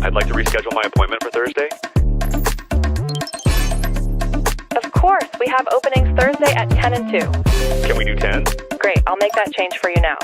I'd like to reschedule my appointment for Thursday. Of course, we have openings Thursday at 10 and 2. Can we do 10? Great, I'll make that change for you now.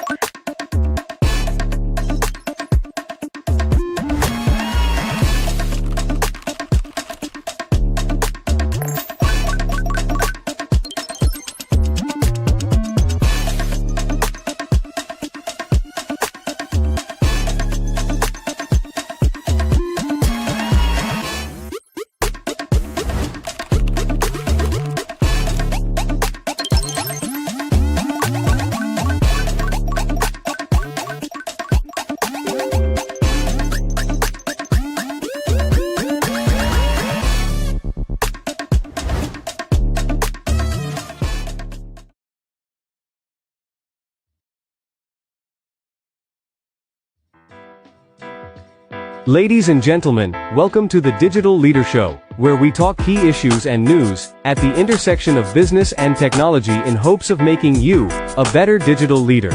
Ladies and gentlemen, welcome to the Digital Leader Show, where we talk key issues and news at the intersection of business and technology in hopes of making you a better digital leader.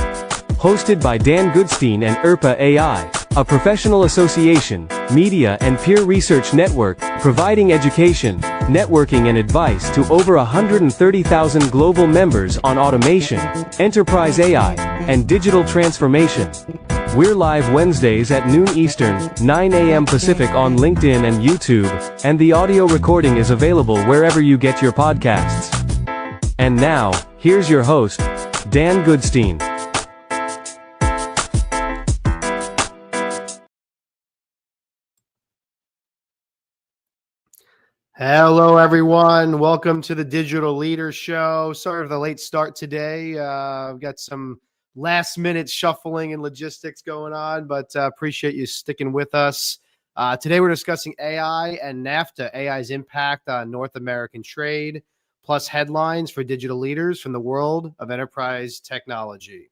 Hosted by Dan Goodstein and IRPA AI, a professional association, media and peer research network, providing education, networking and advice to over 130,000 global members on automation, enterprise AI, and digital transformation. We're live Wednesdays at noon Eastern, 9 a.m. Pacific on LinkedIn and YouTube, and the audio recording is available wherever you get your podcasts. And now, here's your host, Dan Goodstein. Hello, everyone. Welcome to the Digital Leader Show. Sorry for the late start today. I've got some last-minute shuffling and logistics going on, but appreciate you sticking with us. Today, we're discussing AI and NAFTA, AI's impact on North American trade, plus headlines for digital leaders from the world of enterprise technology.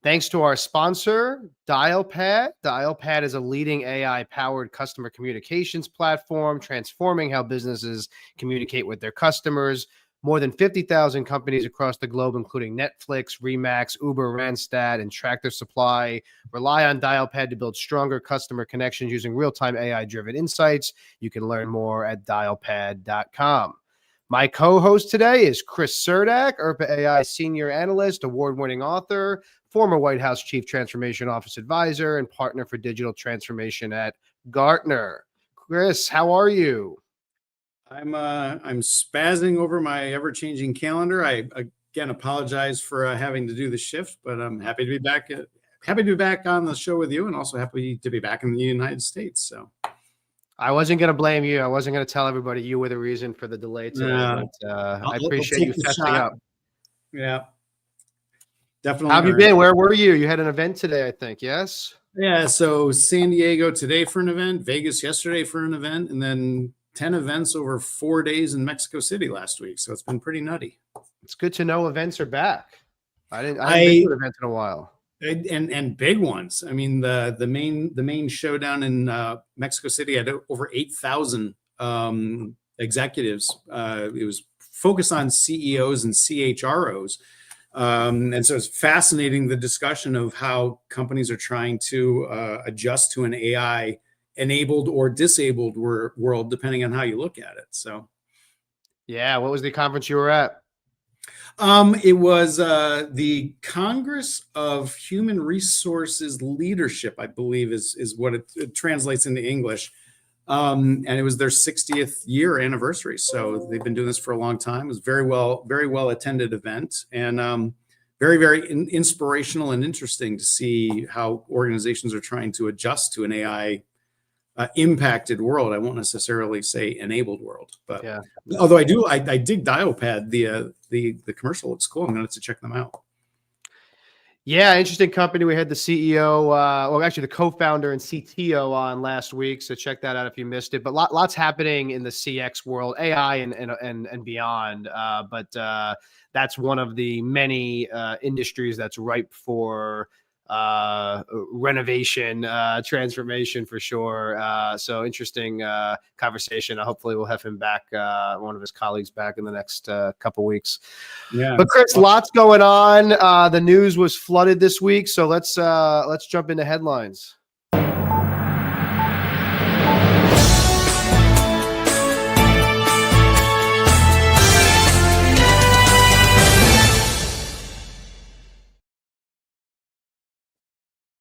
Thanks to our sponsor, Dialpad. Dialpad is a leading AI-powered customer communications platform, transforming how businesses communicate with their customers. More than 50,000 companies across the globe, including Netflix, Remax, Uber, Randstad, and Tractor Supply, rely on Dialpad to build stronger customer connections using real-time AI-driven insights. You can learn more at dialpad.com. My co-host today is Chris Surdak, IRPA AI Senior Analyst, award-winning author, former White House Chief Transformation Office Advisor, and partner for digital transformation at Gartner. Chris, how are you? I'm spazzing over my ever-changing calendar. I again apologize for having to do the shift, but I'm happy to be back. Happy to be back on the show with you, and also happy to be back in the United States. So, I wasn't going to blame you. I wasn't going to tell everybody you were the reason for the delay today. But I appreciate you fessing up. Yeah, definitely. How have you been? Where were you? You had an event today, I think. Yes. Yeah. So San Diego today for an event, Vegas yesterday for an event, and then 10 events over 4 days in Mexico City last week. So it's been pretty nutty. It's good to know events are back. I didn't been to an event in a while. And big ones. I mean, the main showdown in Mexico City had over 8,000 executives. It was focused on CEOs and CHROs. And so it's fascinating, the discussion of how companies are trying to adjust to an AI enabled or disabled world, depending on how you look at it. So, yeah, what was the conference you were at? It was the Congress of Human Resources Leadership, I believe is what it translates into English. And it was their 60th year anniversary. So they've been doing this for a long time. It was very well attended event, and very, very inspirational and interesting to see how organizations are trying to adjust to an AI impacted world. I won't necessarily say enabled world, but yeah. Although I dig Dialpad. The commercial looks cool. I'm going to have to check them out. Yeah, interesting company. We had the CEO, well, actually the co-founder and CTO on last week. So check that out if you missed it. But lots happening in the CX world, AI and beyond. But that's one of the many industries that's ripe for renovation, transformation for sure. So interesting conversation. Hopefully we'll have him back, one of his colleagues back in the next couple weeks. Yeah. But Chris, lots going on. The news was flooded this week. So let's jump into headlines.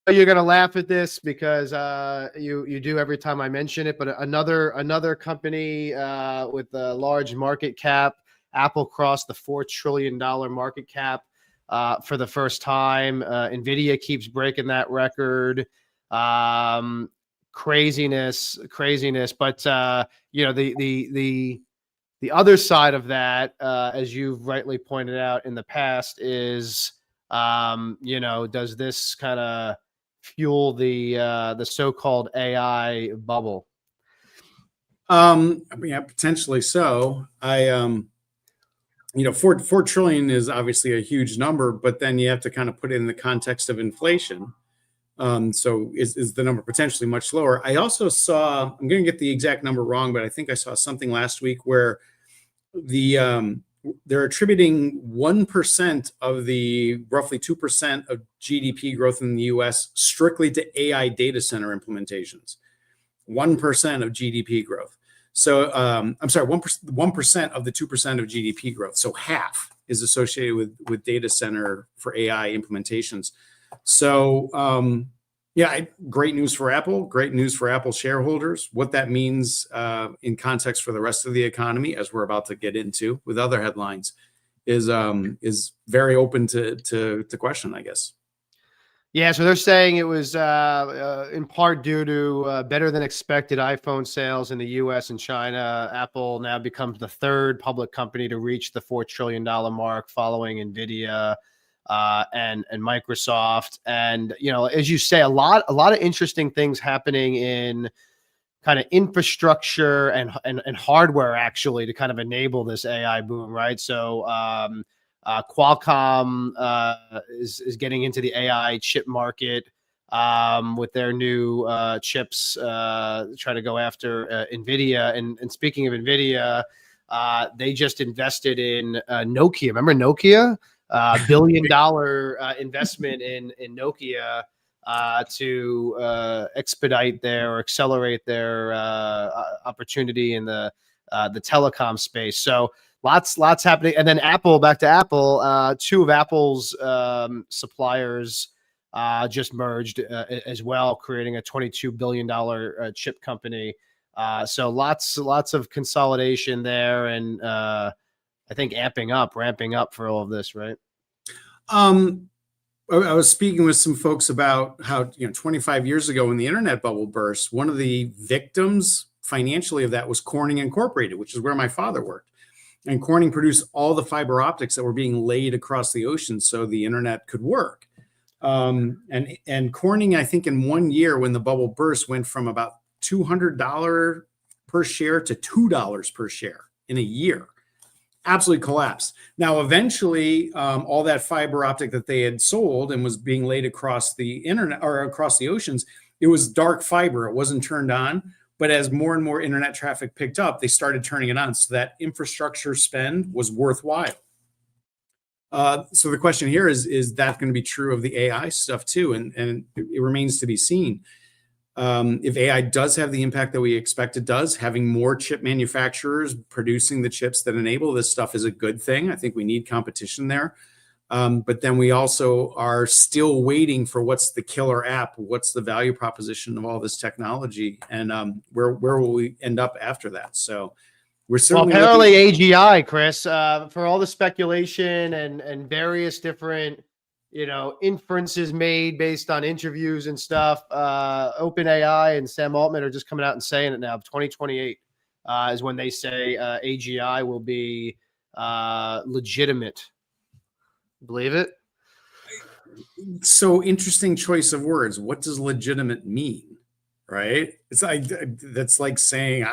you're gonna laugh at this because you do every time I mention it, but another company with a large market cap, Apple crossed the $4 trillion market cap for the first time. Nvidia keeps breaking that record. Craziness. But the other side of that, as you've rightly pointed out in the past, is does this kind of fuel the so-called AI bubble? Yeah, potentially so. $4 trillion is obviously a huge number, but then you have to kind of put it in the context of inflation. So is the number potentially much lower? I also saw, I'm going to get the exact number wrong, but I think I saw something last week where they're attributing 1% of the roughly 2% of GDP growth in the US strictly to AI data center implementations. 1% of GDP growth. So I'm sorry, 1% of the 2% of GDP growth. So half is associated with data center for AI implementations. So yeah, great news for Apple, great news for Apple shareholders. What that means in context for the rest of the economy, as we're about to get into with other headlines, is very open to question, I guess. Yeah, so they're saying it was in part due to better than expected iPhone sales in the US and China. Apple now becomes the third public company to reach the $4 trillion mark, following Nvidia and Microsoft. And, as you say, a lot of interesting things happening in kind of infrastructure and hardware, actually, to kind of enable this AI boom, right? So Qualcomm is getting into the AI chip market with their new chips, trying to go after NVIDIA. And speaking of NVIDIA, they just invested in Nokia. Remember Nokia? $1 billion investment in Nokia to expedite or accelerate their opportunity in the telecom space. So lots happening. And then back to Apple, two of Apple's suppliers just merged as well, creating a $22 billion chip company. So lots of consolidation there, and I think ramping up for all of this, right? I was speaking with some folks about how 25 years ago when the internet bubble burst, one of the victims financially of that was Corning Incorporated, which is where my father worked. And Corning produced all the fiber optics that were being laid across the ocean so the internet could work. And Corning, I think in 1 year when the bubble burst, went from about $200 per share to $2 per share in a year. Absolutely collapsed. Now, eventually, all that fiber optic that they had sold and was being laid across the internet or across the oceans, it was dark fiber. It wasn't turned on. But as more and more internet traffic picked up, they started turning it on. So that infrastructure spend was worthwhile. So the question here is that going to be true of the AI stuff too? And it remains to be seen. If AI does have the impact that we expect it does, having more chip manufacturers producing the chips that enable this stuff is a good thing. I think we need competition there. But then we also are still waiting for what's the killer app, what's the value proposition of all this technology, and where will we end up after that? So we're certainly apparently AGI, Chris, for all the speculation and various different inferences made based on interviews and stuff. OpenAI and Sam Altman are just coming out and saying it now. 2028 is when they say AGI will be legitimate. Believe it? So interesting choice of words. What does legitimate mean? Right? It's like that's like saying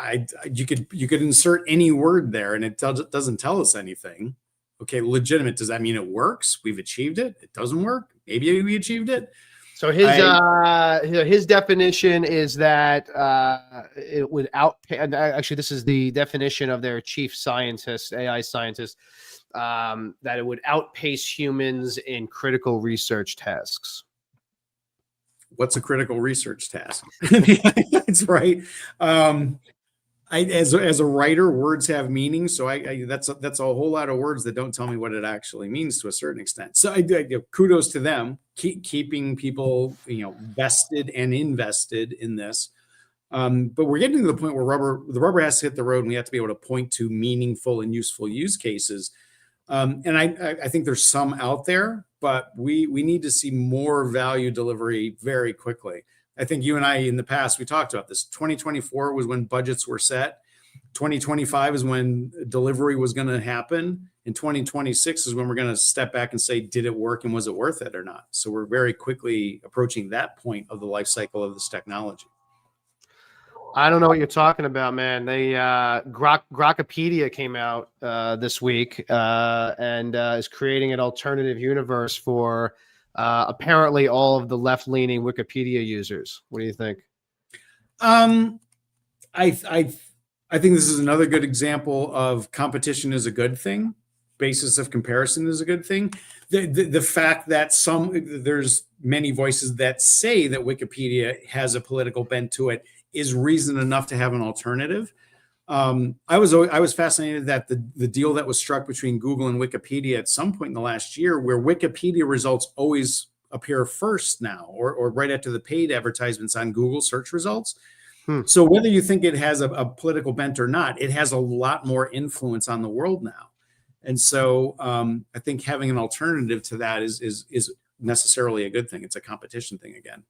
you could insert any word there and it doesn't tell us anything. Okay, legitimate. Does that mean it works? We've achieved it. It doesn't work. Maybe we achieved it. So his definition is that it would actually, this is the definition of their chief scientist, AI scientist, that it would outpace humans in critical research tasks. What's a critical research task? It's right. As a writer, words have meaning. So that's a whole lot of words that don't tell me what it actually means to a certain extent. So I kudos to them. keeping people, vested and invested in this. But we're getting to the point where the rubber has to hit the road, and we have to be able to point to meaningful and useful use cases. And I think there's some out there, but we need to see more value delivery very quickly. I think you and I in the past, we talked about this. 2024 was when budgets were set. 2025 is when delivery was going to happen. And 2026 is when we're going to step back and say, did it work and was it worth it or not? So we're very quickly approaching that point of the life cycle of this technology. I don't know what you're talking about, man. They Grokpedia came out this week and is creating an alternative universe for apparently all of the left-leaning Wikipedia users. What do you think? I think this is another good example of competition is a good thing. Basis of comparison is a good thing. The fact that there's many voices that say that Wikipedia has a political bent to it is reason enough to have an alternative. I was fascinated that the deal that was struck between Google and Wikipedia at some point in the last year, where Wikipedia results always appear first now, or right after the paid advertisements on Google search results. So whether you think it has a political bent or not, it has a lot more influence on the world now. And so I think having an alternative to that is necessarily a good thing. It's a competition thing again.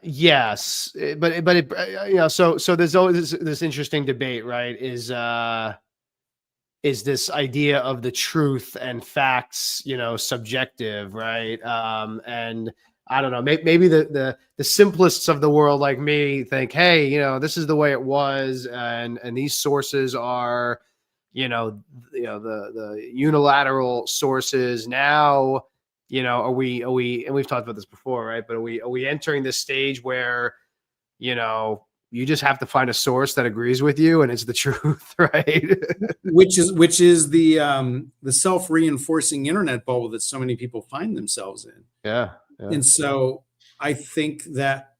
Yes, but it, so there's always this interesting debate, right? Is this idea of the truth and facts, subjective, right? And I don't know, maybe the simplest of the world like me think, hey, this is the way it was, and these sources are, the unilateral sources now. Are we, and we've talked about this before, right? But are we entering this stage where, you just have to find a source that agrees with you and it's the truth, right? which is the self-reinforcing internet bubble that so many people find themselves in. Yeah. And so I think that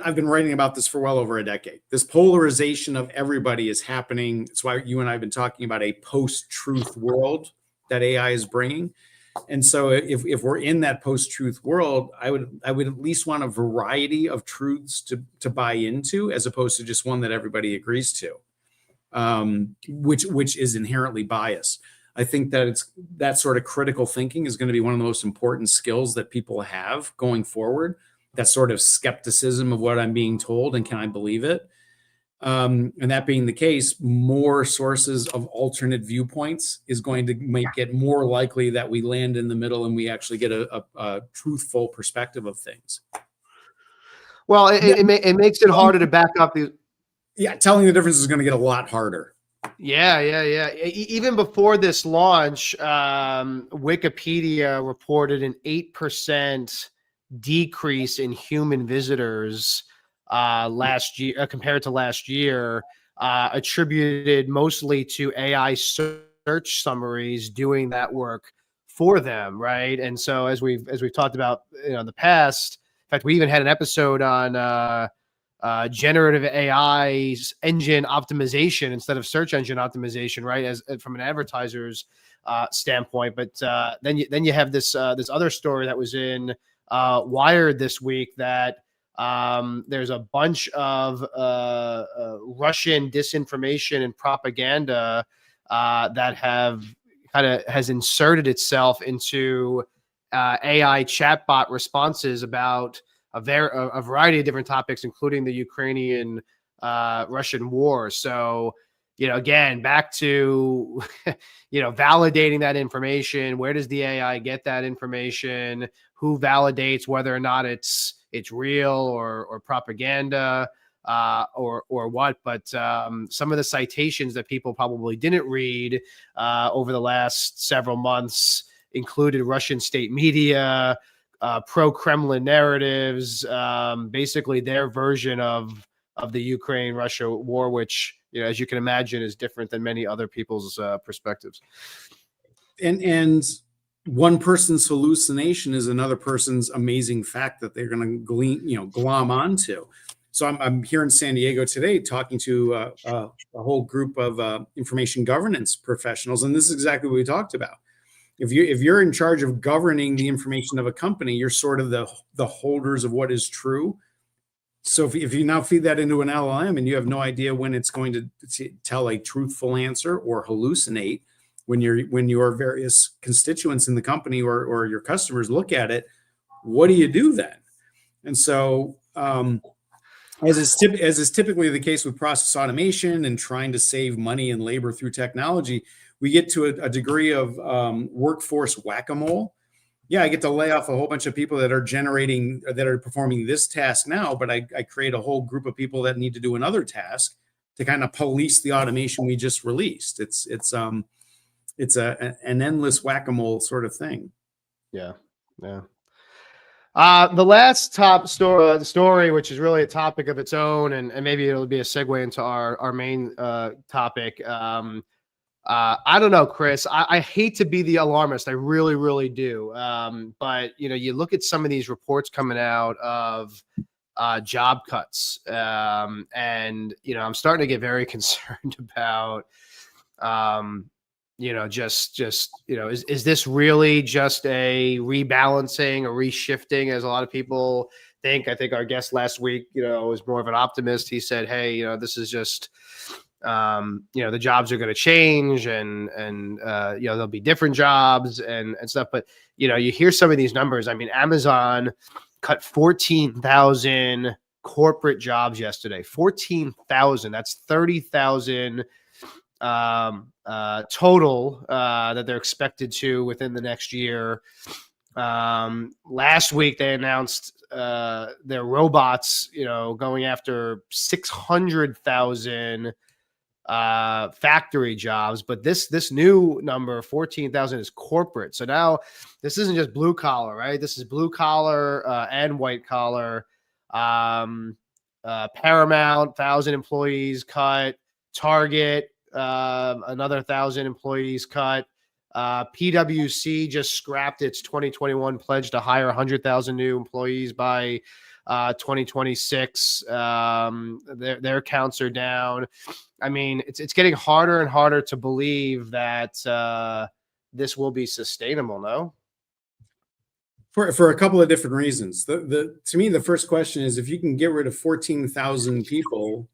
I've been writing about this for well over a decade. This polarization of everybody is happening. That's why you and I have been talking about a post-truth world that AI is bringing. And so if we're in that post-truth world, I would at least want a variety of truths to buy into, as opposed to just one that everybody agrees to, which is inherently biased. I think that that sort of critical thinking is going to be one of the most important skills that people have going forward. That sort of skepticism of what I'm being told and can I believe it? And that being the case, more sources of alternate viewpoints is going to make it more likely that we land in the middle and we actually get a truthful perspective of things. Well, it makes it harder to back up these. Yeah, telling the difference is going to get a lot harder. Yeah. Even before this launch, Wikipedia reported an 8% decrease in human visitors last year compared to last year, attributed mostly to AI search summaries doing that work for them, right? And so as we've talked about in the past, in fact, we even had an episode on generative AI's engine optimization instead of search engine optimization, right? As from an advertiser's standpoint. But then you have this other story that was in Wired this week that there's a bunch of Russian disinformation and propaganda that has inserted itself into AI chatbot responses about a variety of different topics, including the Ukrainian Russian war. So, again, back to, validating that information. Where does the AI get that information? Who validates whether or not it's real or propaganda or what? But some of the citations that people probably didn't read over the last several months included Russian state media, pro-Kremlin narratives, basically their version of the Ukraine-Russia war, which, as you can imagine, is different than many other people's perspectives. And one person's hallucination is another person's amazing fact that they're going to glom onto. So I'm here in San Diego today talking to a whole group of information governance professionals, and this is exactly what we talked about. If you're in charge of governing the information of a company, you're sort of the holders of what is true. So if you now feed that into an LLM and you have no idea when it's going to tell a truthful answer or hallucinate, when your various constituents in the company or your customers look at it, what do you do then? And so, as is typically the case with process automation and trying to save money and labor through technology, we get to a degree of workforce whack-a-mole. Yeah, I get to lay off a whole bunch of people that are performing this task now, but I create a whole group of people that need to do another task to kind of police the automation we just released. It's an endless whack-a-mole sort of thing. Yeah. The last story, which is really a topic of its own, and maybe it'll be a segue into our main topic. I don't know, Chris. I hate to be the alarmist. I really, really do. But you look at some of these reports coming out of job cuts, and I'm starting to get very concerned about, is this really just a rebalancing, a reshifting, as a lot of people think? I think our guest last week, was more of an optimist. He said, hey, this is just, the jobs are going to change and there'll be different jobs and stuff. But, you hear some of these numbers. I mean, Amazon cut 14,000 corporate jobs yesterday. 14,000. That's 30,000 total that they're expected to within the next year. Last week they announced their robots, going after 600,000 factory jobs, but this new number, 14,000, is corporate. So now this isn't just blue collar, right? This is blue collar and white collar. Paramount, 1,000 employees cut. Target, another 1,000 employees cut. PwC just scrapped its 2021 pledge to hire 100,000 new employees by 2026. Their counts are down. I mean, it's getting harder and harder to believe that this will be sustainable. No, for a couple of different reasons. To me, the first question is, if you can get rid of 14,000 people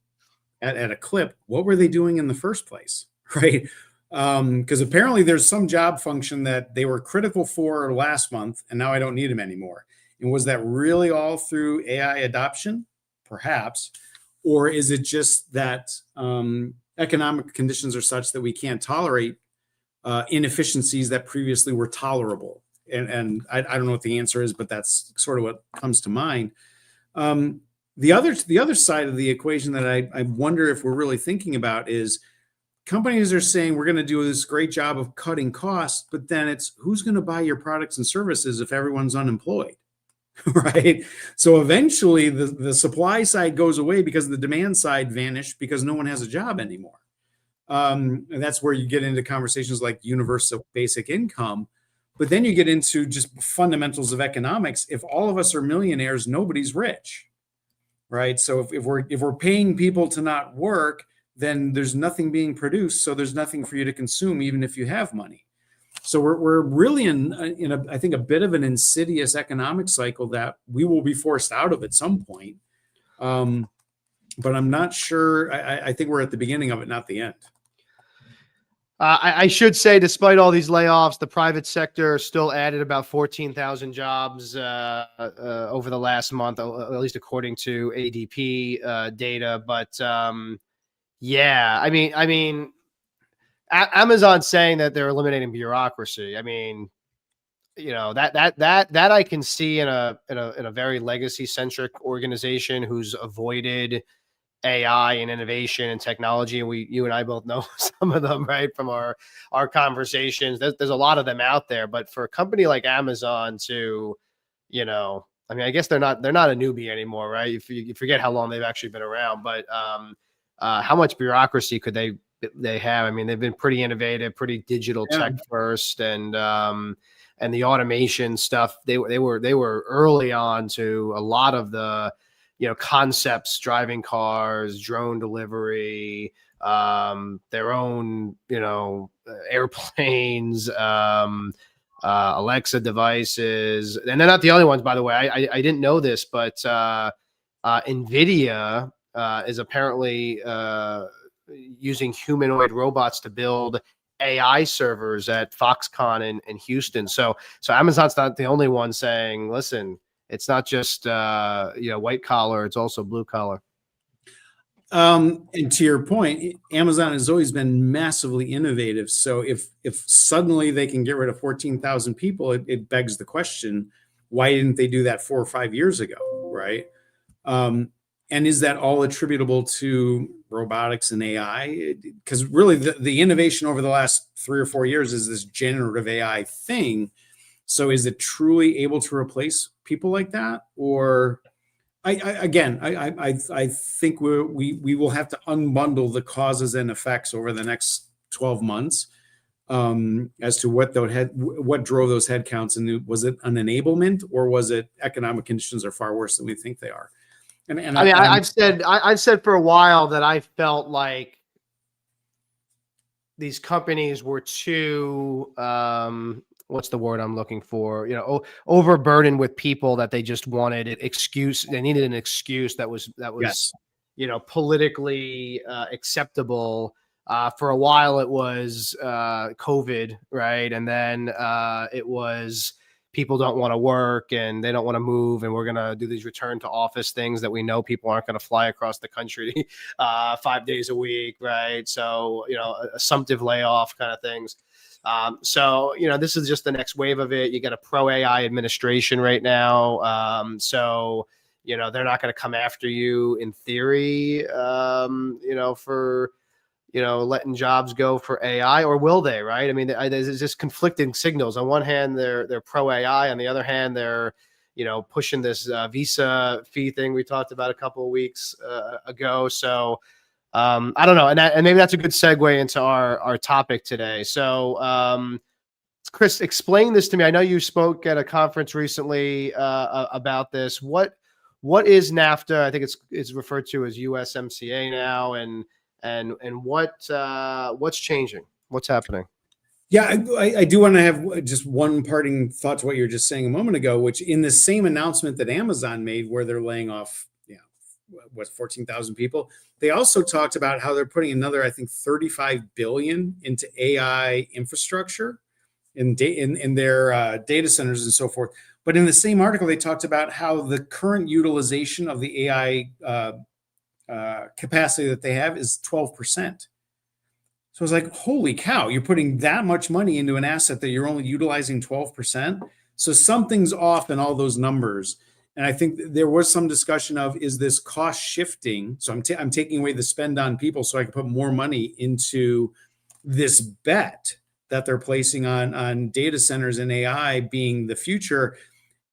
at a clip, what were they doing in the first place, right? Because apparently there's some job function that they were critical for last month, and now I don't need them anymore. And was that really all through AI adoption? Perhaps. Or is it just that economic conditions are such that we can't tolerate inefficiencies that previously were tolerable? And I don't know what the answer is, but that's sort of what comes to mind. The other side of the equation that I wonder if we're really thinking about is companies are saying we're going to do this great job of cutting costs, but then it's who's going to buy your products and services if everyone's unemployed, right? So eventually the supply side goes away because the demand side vanished because no one has a job anymore. And that's where you get into conversations like universal basic income. But then you get into just fundamentals of economics. If all of us are millionaires, nobody's rich. Right. So if we're paying people to not work, then there's nothing being produced. So there's nothing for you to consume, even if you have money. So we're really in I think a bit of an insidious economic cycle that we will be forced out of at some point. But I'm not sure. I think we're at the beginning of it, not the end. I should say, despite all these layoffs, the private sector still added about 14,000 jobs over the last month, at least according to ADP data. But yeah, I mean, Amazon's saying that they're eliminating bureaucracy. I mean, that I can see in a very legacy centric organization who's avoided AI and innovation and technology, and you and I both know some of them, right, from our conversations. There's a lot of them out there, but for a company like Amazon to, I mean, I guess they're not a newbie anymore, right? You forget how long they've actually been around, but how much bureaucracy could they have? I mean, they've been pretty innovative, pretty digital tech first, and the automation stuff. They were early on to a lot of the concepts, driving cars, drone delivery, their own, airplanes, Alexa devices, and they're not the only ones, by the way. I didn't know this, but NVIDIA is apparently using humanoid robots to build AI servers at Foxconn in Houston. So Amazon's not the only one saying, listen, it's not just white collar, it's also blue collar. And to your point, Amazon has always been massively innovative. So if suddenly they can get rid of 14,000 people, it begs the question, why didn't they do that 4 or 5 years ago, right? And is that all attributable to robotics and AI? Because really the innovation over the last 3 or 4 years is this generative AI thing. So is it truly able to replace people like that? Or I think we will have to unbundle the causes and effects over the next 12 months as to what drove those headcounts, and was it an enablement or was it economic conditions are far worse than we think they are? And I've said for a while that I felt like these companies were too what's the word I'm looking for? Overburdened with people that they just wanted an excuse. They needed an excuse that was yes. Politically acceptable. For a while, it was COVID, right? And then it was people don't want to work and they don't want to move, and we're going to do these return to office things that we know people aren't going to fly across the country 5 days a week, right? So, assumptive layoff kind of things. So, this is just the next wave of it. You got a pro AI administration right now. So, they're not going to come after you in theory, for, letting jobs go for AI, or will they, right? I mean, there's just conflicting signals. On one hand, they're pro AI. On the other hand, they're, pushing this visa fee thing we talked about a couple of weeks ago. So, I don't know. And maybe that's a good segue into our topic today. So, Chris, explain this to me. I know you spoke at a conference recently about this. What is NAFTA? I think it's referred to as USMCA now. And what's changing? What's happening? Yeah, I do want to have just one parting thought to what you were just saying a moment ago, which in the same announcement that Amazon made where they're laying off 14,000 people. They also talked about how they're putting another, I think, 35 billion into AI infrastructure in their data centers and so forth. But in the same article, they talked about how the current utilization of the AI capacity that they have is 12%. So it's like, holy cow, you're putting that much money into an asset that you're only utilizing 12%. So something's off in all those numbers. And I think there was some discussion of, is this cost shifting? So I'm taking away the spend on people so I can put more money into this bet that they're placing on data centers and AI being the future.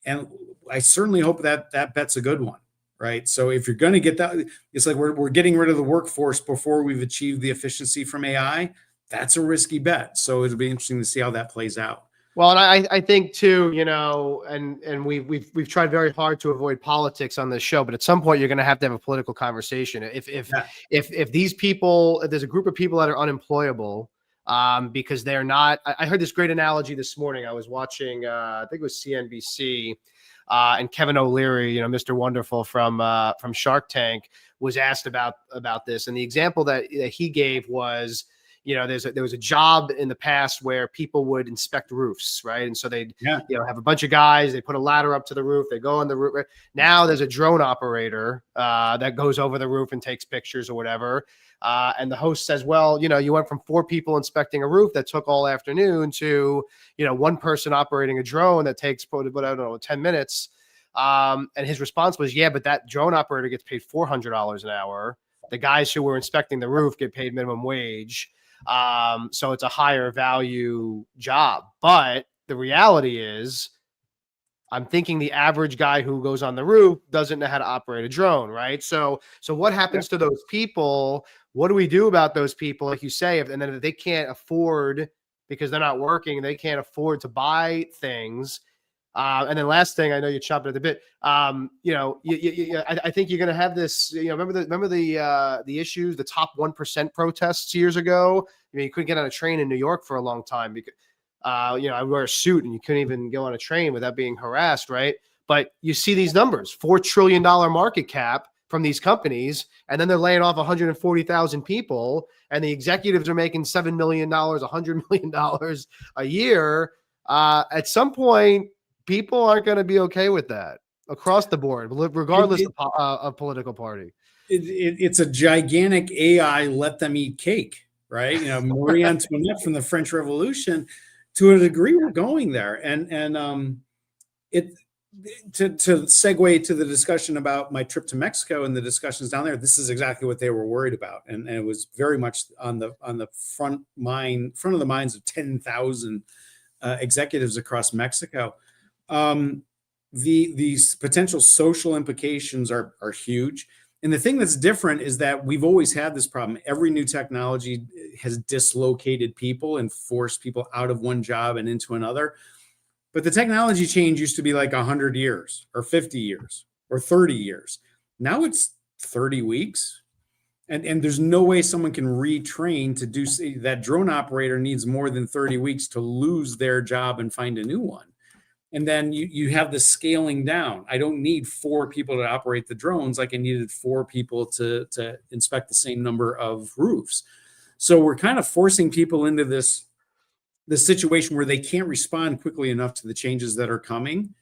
And I certainly hope that bet's a good one, right? So if you're going to get that, it's like we're getting rid of the workforce before we've achieved the efficiency from AI. That's a risky bet. So it'll be interesting to see how that plays out. Well, and I think too, and we've tried very hard to avoid politics on this show, but at some point you're going to have a political conversation. If these people, if there's a group of people that are unemployable because they're not, I heard this great analogy this morning. I was watching, I think it was CNBC, and Kevin O'Leary, Mr. Wonderful from Shark Tank, was asked about this, and the example that he gave was, there was a job in the past where people would inspect roofs, right? And so they'd, have a bunch of guys, they put a ladder up to the roof, they go on the roof. Right? Now there's a drone operator that goes over the roof and takes pictures or whatever. And the host says, well, you went from 4 people inspecting a roof that took all afternoon to, 1 person operating a drone that takes, I don't know, 10 minutes. And his response was, yeah, but that drone operator gets paid $400 an hour. The guys who were inspecting the roof get paid minimum wage. So it's a higher value job. But the reality is, I'm thinking the average guy who goes on the roof doesn't know how to operate a drone, right? So what happens to those people? What do we do about those people, like you say, and then if they can't afford, because they're not working, they can't afford to buy things. And then last thing, I know you're chopping at the bit. I think you're going to have this. Remember the issues, the top 1% protests years ago. You couldn't get on a train in New York for a long time I wear a suit and you couldn't even go on a train without being harassed, right? But you see these numbers, $4 trillion market cap from these companies, and then they're laying off 140,000 people, and the executives are making $7 million, $100 million a year. At some point, people aren't going to be okay with that across the board, regardless of political party. It's a gigantic AI let them eat cake, right? Marie Antoinette from the French Revolution, to a degree, we're going there. And to segue to the discussion about my trip to Mexico and the discussions down there, this is exactly what they were worried about, and it was very much on the front of the minds of 10,000 executives across Mexico. These potential social implications are huge. And the thing that's different is that we've always had this problem. Every new technology has dislocated people and forced people out of one job and into another. But the technology change used to be like 100 years or 50 years or 30 years. Now it's 30 weeks. And there's no way someone can retrain to do that. Drone operator needs more than 30 weeks to lose their job and find a new one. And then you have the scaling down. I don't need 4 people to operate the drones like I needed 4 people to inspect the same number of roofs. So we're kind of forcing people into this situation where they can't respond quickly enough to the changes that are coming.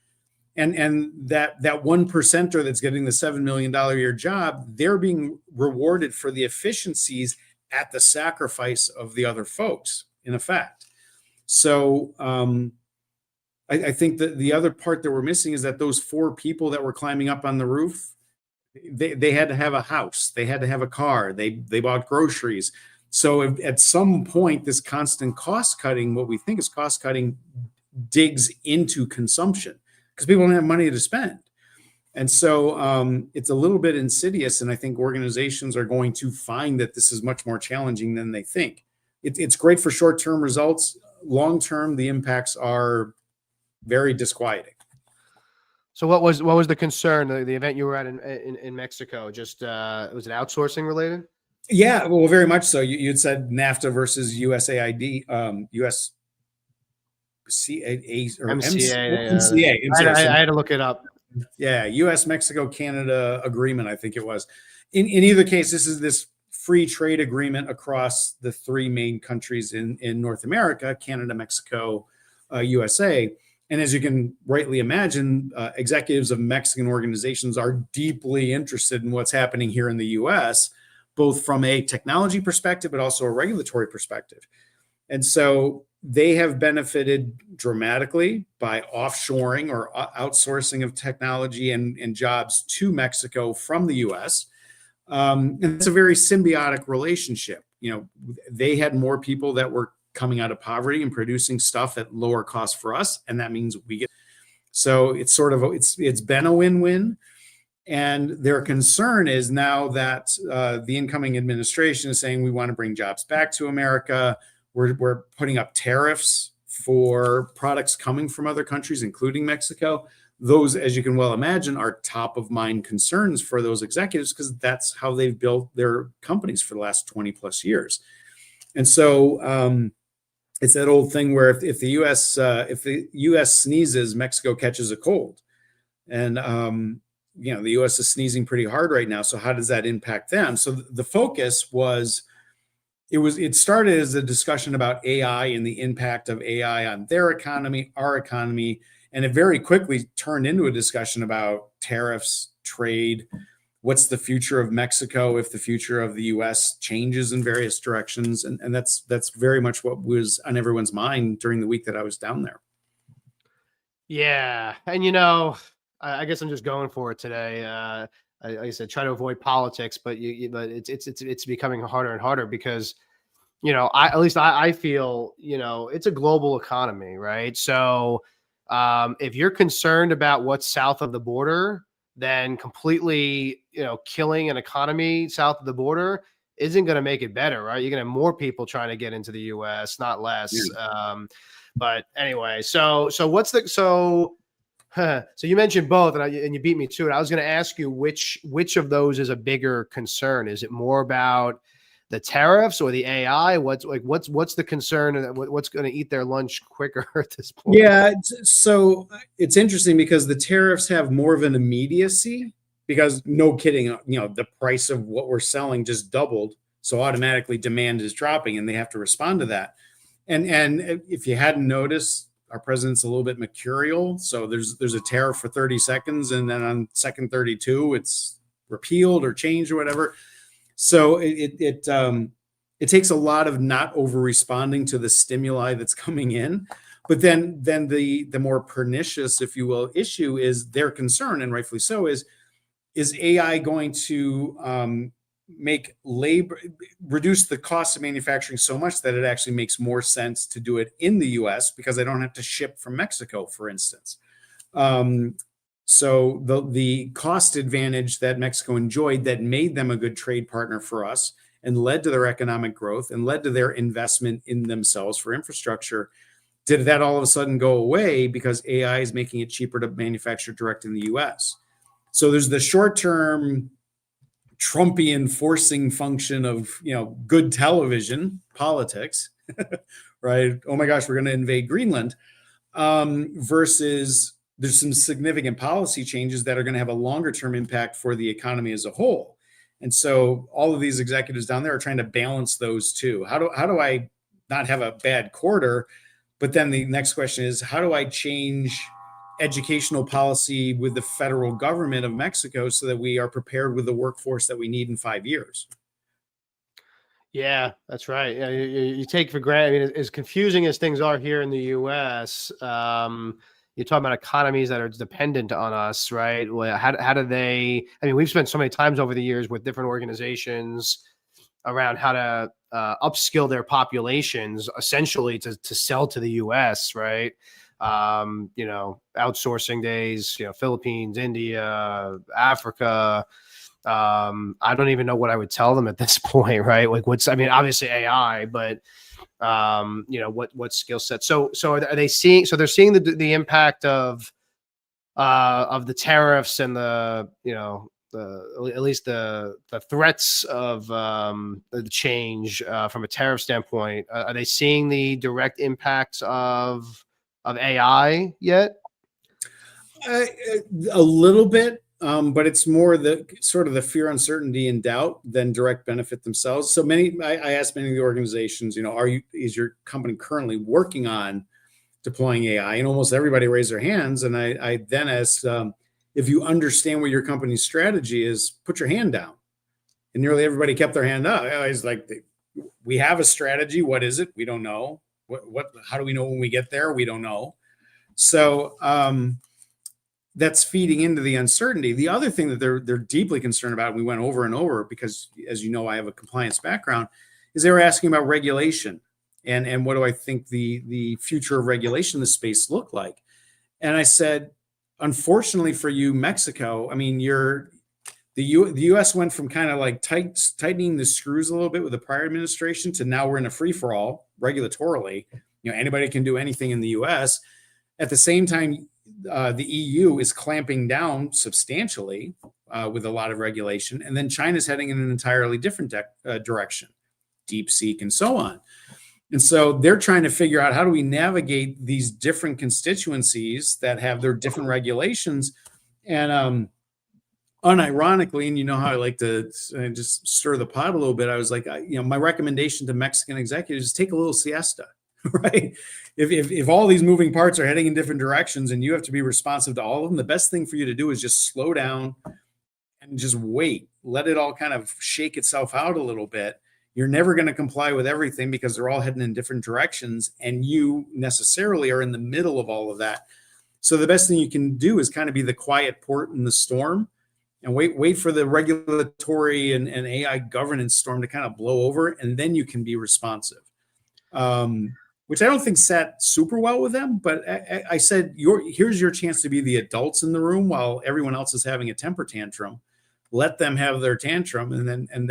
And that 1%er that's getting the $7 million a year job, they're being rewarded for the efficiencies at the sacrifice of the other folks, in effect. So I think that the other part that we're missing is that those 4 people that were climbing up on the roof, they had to have a house, they had to have a car, they bought groceries. So at some point, this constant cost cutting, what we think is cost cutting, digs into consumption because people don't have money to spend. And so it's a little bit insidious. And I think organizations are going to find that this is much more challenging than they think. It's great for short-term results. Long-term, the impacts are very disquieting. So what was the concern? The event you were at in Mexico, just was it outsourcing related? Yeah, well, very much so. You'd said NAFTA versus USAID, USCA or MCA. I had to look it up. Yeah, U.S. Mexico Canada agreement, I think it was. In either case, this is this free trade agreement across the 3 main countries in North America: Canada, Mexico, USA. And as you can rightly imagine, executives of Mexican organizations are deeply interested in what's happening here in the U.S., both from a technology perspective, but also a regulatory perspective. And so they have benefited dramatically by offshoring or outsourcing of technology and jobs to Mexico from the U.S. And it's a very symbiotic relationship. They had more people that were coming out of poverty and producing stuff at lower cost for us, and that means we get. So it's sort of it's been a win-win. And their concern is now that the incoming administration is saying we want to bring jobs back to America. We're putting up tariffs for products coming from other countries, including Mexico. Those, as you can well imagine, are top of mind concerns for those executives because that's how they've built their companies for the last 20 plus years. And so it's that old thing where if the U.S. sneezes, Mexico catches a cold, and the U.S. is sneezing pretty hard right now. So how does that impact them? So the focus was, it started as a discussion about AI and the impact of AI on their economy, our economy, and it very quickly turned into a discussion about tariffs, trade. What's the future of Mexico if the future of the U.S. changes in various directions? And that's very much what was on everyone's mind during the week that I was down there. Yeah. And, I guess I'm just going for it today. Like I said, try to avoid politics, but but it's becoming harder and harder because, I feel, it's a global economy, right? So if you're concerned about what's south of the border, then completely, killing an economy south of the border isn't going to make it better, right? You're going to have more people trying to get into the U.S., not less. Yeah. But anyway, so you mentioned both, and you beat me to it. I was going to ask you which of those is a bigger concern. Is it more about the tariffs or the AI? What's the concern, and what's going to eat their lunch quicker at this point? Yeah, so it's interesting because the tariffs have more of an immediacy because no kidding, the price of what we're selling just doubled. So automatically demand is dropping and they have to respond to that. And if you hadn't noticed, our president's a little bit mercurial. So there's a tariff for 30 seconds and then on second 32, it's repealed or changed or whatever. So it takes a lot of not over responding to the stimuli that's coming in. But then the more pernicious, if you will, issue is their concern, and rightfully so, is AI going to make labor, reduce the cost of manufacturing so much that it actually makes more sense to do it in the US because I don't have to ship from Mexico, for instance. So the cost advantage that Mexico enjoyed that made them a good trade partner for us and led to their economic growth and led to their investment in themselves for infrastructure, did that all of a sudden go away because AI is making it cheaper to manufacture direct in the US? So there's the short-term Trumpian forcing function of, good television politics, right? Oh my gosh, we're going to invade Greenland, versus there's some significant policy changes that are going to have a longer term impact for the economy as a whole. And so all of these executives down there are trying to balance those two. How do I not have a bad quarter? But then the next question is, how do I change educational policy with the federal government of Mexico so that we are prepared with the workforce that we need in 5 years? Yeah, that's right. Yeah, you take for granted. I mean, as confusing as things are here in the U.S., you're talking about economies that are dependent on us, right? Well, how do they? I mean, we've spent so many times over the years with different organizations around how to upskill their populations, essentially to sell to the U.S., right? Outsourcing days, Philippines, India, Africa. I don't even know what I would tell them at this point, right? Like obviously AI, but what skill set. So are they seeing, so they're seeing the impact of the tariffs and at least the threats of the change from a tariff standpoint. Are they seeing the direct impacts of AI yet? A little bit, but it's more the sort of the fear, uncertainty, and doubt than direct benefit themselves. So I asked many of the organizations, is your company currently working on deploying AI? And almost everybody raised their hands. And I then asked, if you understand what your company's strategy is, put your hand down. And nearly everybody kept their hand up. I was like, we have a strategy. What is it? We don't know. How do we know when we get there? We don't know. So that's feeding into the uncertainty. The other thing that they're deeply concerned about, and we went over and over because, as you know, I have a compliance background, is they were asking about regulation and what do I think the future of regulation in this space look like? And I said, unfortunately for you, Mexico, I mean, the U.S. went from kind of like tightening the screws a little bit with the prior administration to now we're in a free for all regulatorily. Anybody can do anything in the U.S. At the same time, the EU is clamping down substantially with a lot of regulation, and then China's heading in an entirely different direction, DeepSeek and so on. And so they're trying to figure out, how do we navigate these different constituencies that have their different regulations? And unironically, and you know how I like to just stir the pot a little bit, I was like, my recommendation to Mexican executives is take a little siesta, right? If all these moving parts are heading in different directions and you have to be responsive to all of them, the best thing for you to do is just slow down and just wait. Let it all kind of shake itself out a little bit. You're never going to comply with everything because they're all heading in different directions, and you necessarily are in the middle of all of that. So the best thing you can do is kind of be the quiet port in the storm and wait for the regulatory and AI governance storm to kind of blow over, and then you can be responsive. Which I don't think sat super well with them, but I said, here's your chance to be the adults in the room while everyone else is having a temper tantrum. Let them have their tantrum, and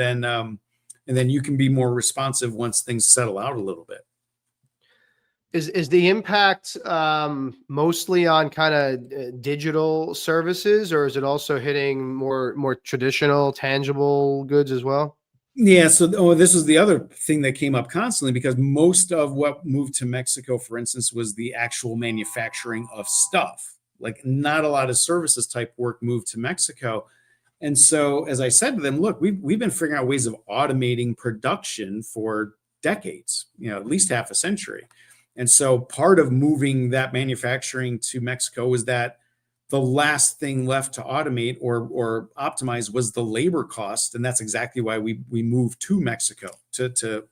then you can be more responsive once things settle out a little bit. Is the impact mostly on kind of digital services, or is it also hitting more traditional, tangible goods as well? Yeah, so this was the other thing that came up constantly, because most of what moved to Mexico, for instance, was the actual manufacturing of stuff. Like, not a lot of services type work moved to Mexico. And so, as I said to them, look, we've been figuring out ways of automating production for decades, at least half a century. And so part of moving that manufacturing to Mexico was that the last thing left to automate or optimize was the labor cost. And that's exactly why we moved to Mexico, to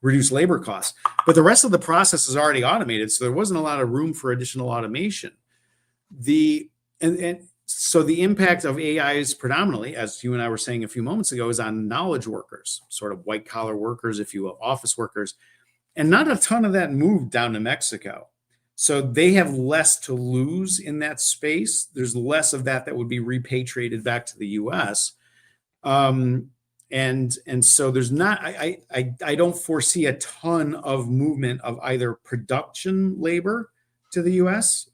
reduce labor costs. But the rest of the process is already automated, so there wasn't a lot of room for additional automation. So the impact of AI is predominantly, as you and I were saying a few moments ago, is on knowledge workers, sort of white collar workers, if you will, office workers. And not a ton of that moved down to Mexico. So they have less to lose in that space. There's less of that would be repatriated back to the US. And so there's not, I don't foresee a ton of movement of either production labor to the US.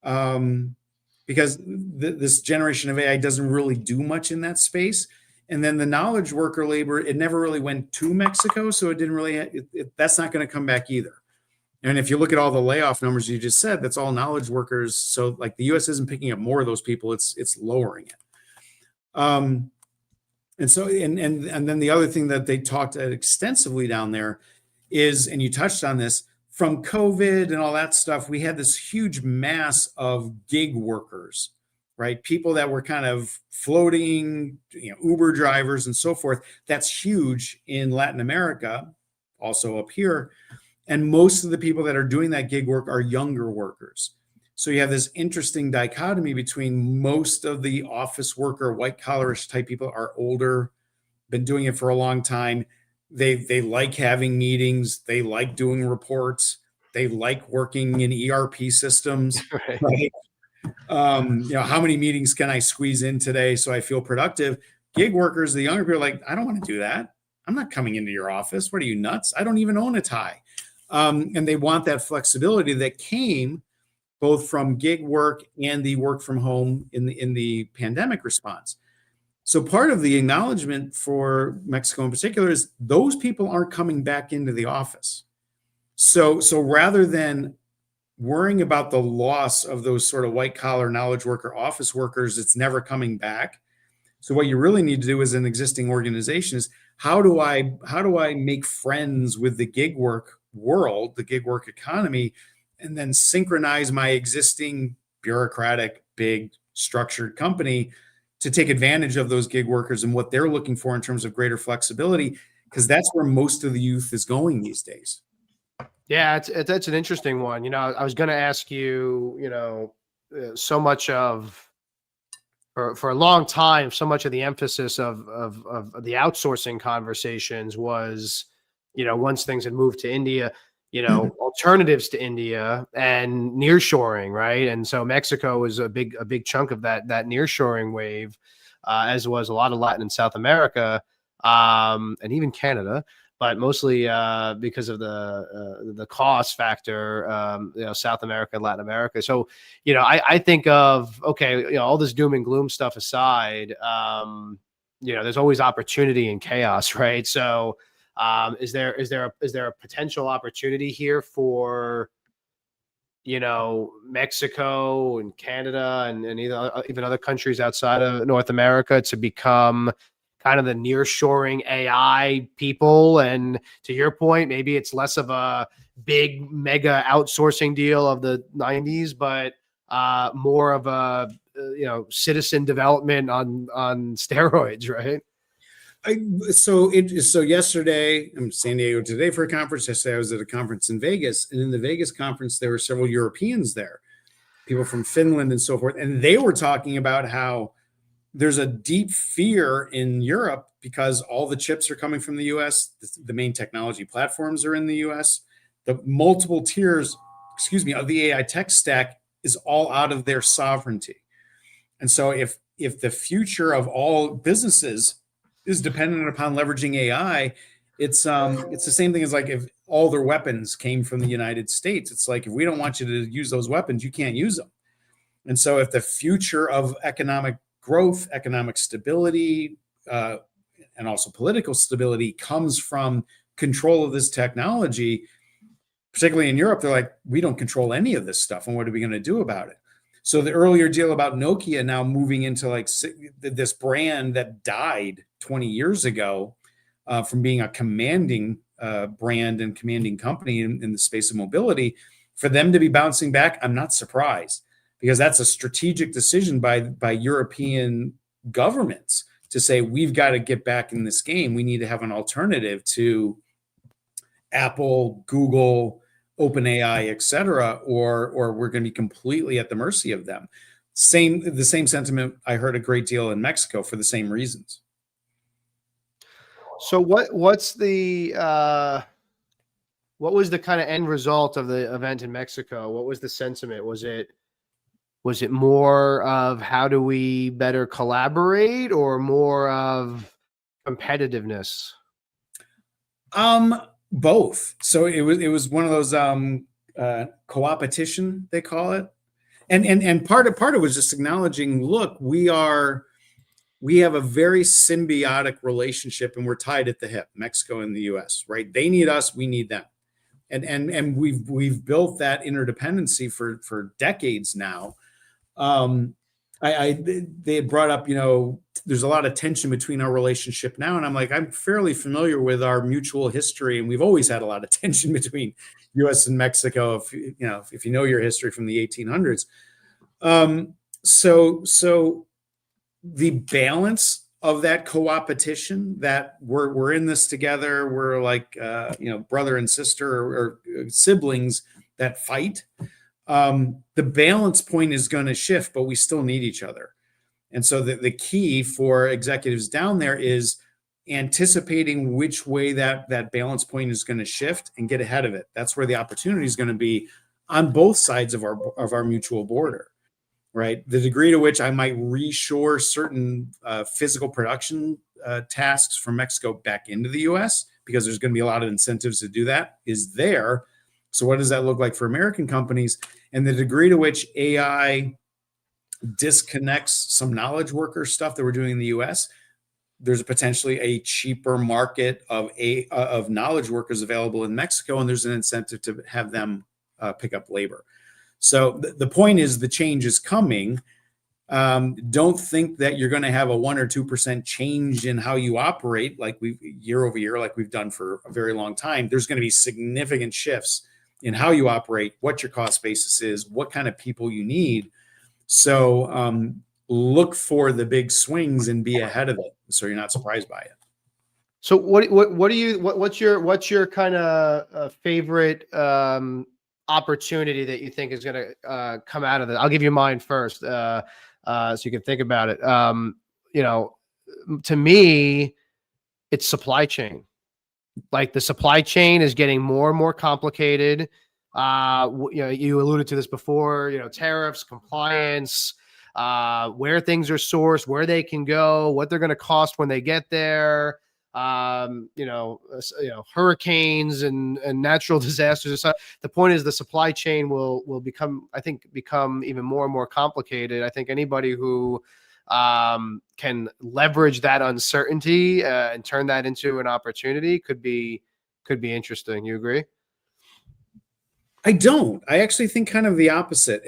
Because this generation of AI doesn't really do much in that space. And then the knowledge worker labor, it never really went to Mexico. So it didn't really, that's not going to come back either. And if you look at all the layoff numbers you just said, that's all knowledge workers. So like the US isn't picking up more of those people, it's lowering it. And then the other thing that they talked extensively down there is, and you touched on this, from COVID and all that stuff, we had this huge mass of gig workers, right? People that were kind of floating, Uber drivers and so forth. That's huge in Latin America, also up here. And most of the people that are doing that gig work are younger workers. So you have this interesting dichotomy between most of the office worker, white collarish type people are older, been doing it for a long time. They like having meetings. They like doing reports. They like working in ERP systems. Right? How many meetings can I squeeze in today so I feel productive? Gig workers, the younger people, are like, I don't want to do that. I'm not coming into your office. What are you, nuts? I don't even own a tie. And they want that flexibility that came both from gig work and the work from home in the pandemic response. So part of the acknowledgement for Mexico in particular is those people aren't coming back into the office. So rather than worrying about the loss of those sort of white collar knowledge worker office workers, it's never coming back. So what you really need to do as an existing organization is how do I make friends with the gig work world, the gig work economy, and then synchronize my existing bureaucratic, big structured company to take advantage of those gig workers and what they're looking for in terms of greater flexibility, because that's where most of the youth is going these days. Yeah, that's an interesting one. I was going to ask you, so much of, for a long time, so much of the emphasis of the outsourcing conversations was, once things had moved to India, alternatives to India and nearshoring, right? And so Mexico was a big chunk of that nearshoring wave, as was a lot of Latin and South America, and even Canada, but mostly because of the cost factor, South America and Latin America. So, I think of, okay, all this doom and gloom stuff aside, there's always opportunity in chaos, right? So, is there a potential opportunity here for, Mexico and Canada and even other countries outside of North America to become kind of the nearshoring AI people? And to your point, maybe it's less of a big mega outsourcing deal of the 90s, but more of a citizen development on steroids, right? So yesterday, I'm in San Diego today for a conference. Yesterday I was at a conference in Vegas, and in the Vegas conference there were several Europeans there, people from Finland and so forth, and they were talking about how there's a deep fear in Europe because all the chips are coming from the US. The main technology platforms are in the US. The multiple tiers, of the AI tech stack is all out of their sovereignty. And so if the future of all businesses is dependent upon leveraging AI, it's the same thing as like if all their weapons came from the United States. It's like, if we don't want you to use those weapons, you can't use them. And so if the future of economic growth, economic stability, and also political stability comes from control of this technology. Particularly in Europe, they're like, we don't control any of this stuff, and what are we going to do about it? So the earlier deal about Nokia now moving into like this brand that died 20 years ago from being a commanding brand and commanding company in the space of mobility, for them to be bouncing back, I'm not surprised, because that's a strategic decision by European governments to say, we've got to get back in this game. We need to have an alternative to Apple, Google, OpenAI, et cetera, or we're going to be completely at the mercy of them. The same sentiment I heard a great deal in Mexico for the same reasons. So what was the kind of end result of the event in Mexico? What was the sentiment? Was it more of how do we better collaborate, or more of competitiveness? Both. So it was one of those co-opetition, they call it, and part of it was just acknowledging, look, we have a very symbiotic relationship, and we're tied at the hip, Mexico and the U.S. Right? They need us, we need them, and we've built that interdependency for decades now. They had brought up, there's a lot of tension between our relationship now. And I'm like, I'm fairly familiar with our mutual history. And we've always had a lot of tension between US and Mexico, if you know your history from the 1800s. So the balance of that co-opetition, that we're in this together, we're like, brother and sister or siblings that fight. The balance point is going to shift, but we still need each other. And so the key for executives down there is anticipating which way that balance point is going to shift and get ahead of it. That's where the opportunity is going to be on both sides of our mutual border, right? The degree to which I might reshore certain physical production tasks from Mexico back into the US, because there's going to be a lot of incentives to do that, is there. So what does that look like for American companies? And the degree to which AI disconnects some knowledge worker stuff that we're doing in the US, there's potentially a cheaper market of knowledge workers available in Mexico, and there's an incentive to have them pick up labor. So the point is, the change is coming. Don't think that you're going to have a 1 or 2% change in how you operate, like year over year, like we've done for a very long time. There's going to be significant shifts in how you operate, what your cost basis is, what kind of people you need. So look for the big swings and be ahead of it, so you're not surprised by it. So what's your kind of favorite opportunity that you think is going to come out of it? I'll give you mine first, so you can think about it. To me, it's supply chain. Like, the supply chain is getting more and more complicated. You alluded to this before, tariffs, compliance, where things are sourced, where they can go, what they're going to cost when they get there, hurricanes and natural disasters. The point is, the supply chain will become even more and more complicated. I think anybody who can leverage that uncertainty and turn that into an opportunity could be interesting. You agree? I don't. I actually think kind of the opposite.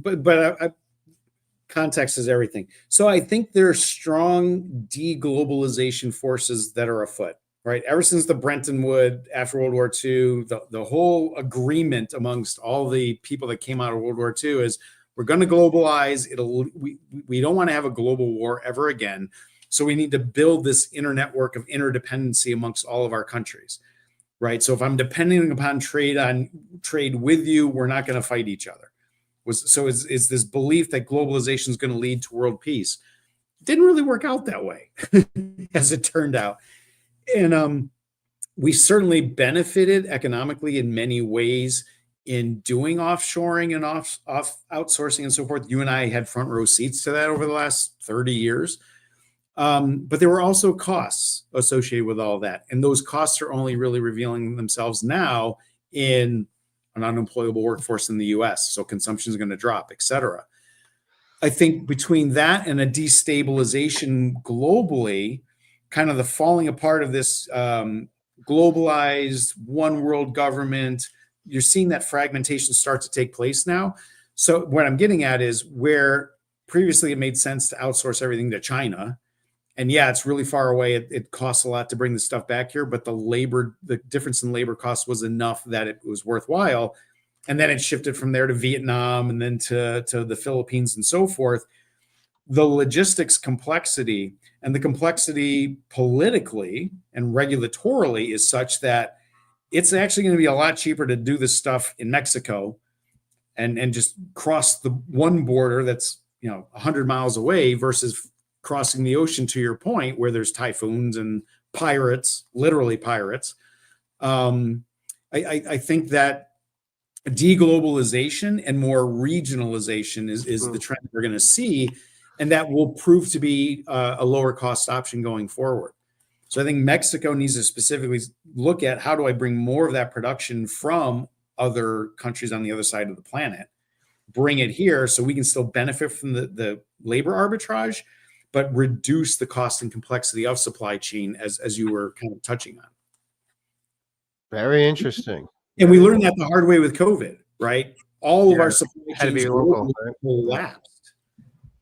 But context is everything. So I think there are strong deglobalization forces that are afoot, right? Ever since the Bretton Woods, after World War II, the whole agreement amongst all the people that came out of World War II is, we're going to globalize. We don't want to have a global war ever again. So we need to build this network of interdependency amongst all of our countries, right? So if I'm depending upon trade with you, we're not going to fight each other. So is this belief that globalization is going to lead to world peace? It didn't really work out that way, as it turned out. And we certainly benefited economically in many ways in doing offshoring and off outsourcing and so forth. You and I had front row seats to that over the last 30 years. But there were also costs associated with all that. And those costs are only really revealing themselves now in an unemployable workforce in the US. So consumption is going to drop, et cetera. I think between that and a destabilization globally kind of the falling apart of this globalized one world government. You're seeing that fragmentation start to take place now. So what I'm getting at is where previously it made sense to outsource everything to China. And yeah, it's really far away. It costs a lot to bring the stuff back here, but the difference in labor costs was enough that it was worthwhile. And then it shifted from there to Vietnam and then to the Philippines and so forth. The logistics complexity and the complexity politically and regulatorily is such that it's actually going to be a lot cheaper to do this stuff in Mexico and just cross the one border that's 100 miles away versus crossing the ocean, to your point, where there's typhoons and pirates, literally pirates. I think that deglobalization and more regionalization is the trend we're going to see, and that will prove to be a lower cost option going forward. So I think Mexico needs to specifically look at how do I bring more of that production from other countries on the other side of the planet, bring it here so we can still benefit from the labor arbitrage, but reduce the cost and complexity of supply chain as you were kind of touching on. Very interesting. And we learned that the hard way with COVID, right? All of our supply Had to be chains local, right? collapsed.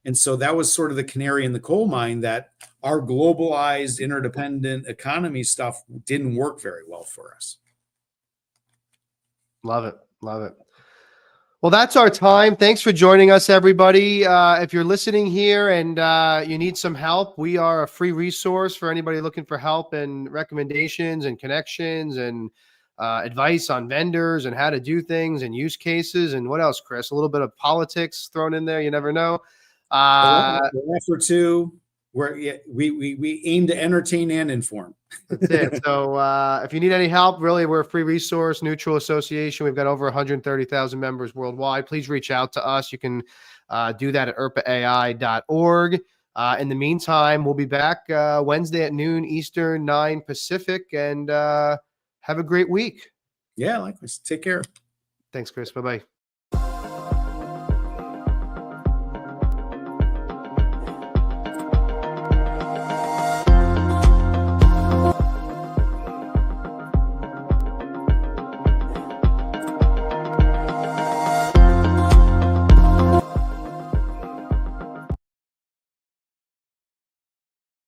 And so that was sort of the canary in the coal mine, that our globalized interdependent economy stuff didn't work very well for us. Love it. Love it. Well, that's our time. Thanks for joining us, everybody. If you're listening here and you need some help, we are a free resource for anybody looking for help and recommendations and connections and advice on vendors and how to do things and use cases. And what else, Chris? A little bit of politics thrown in there. You never know. For two, we aim to entertain and inform. That's it. So if you need any help, really, we're a free resource, neutral association. We've got over 130,000 members worldwide. Please reach out to us. You can do that at IRPAai.org. In the meantime, we'll be back Wednesday at noon Eastern, 9 Pacific, and have a great week. Yeah, likewise. Take care. Thanks, Chris. Bye-bye.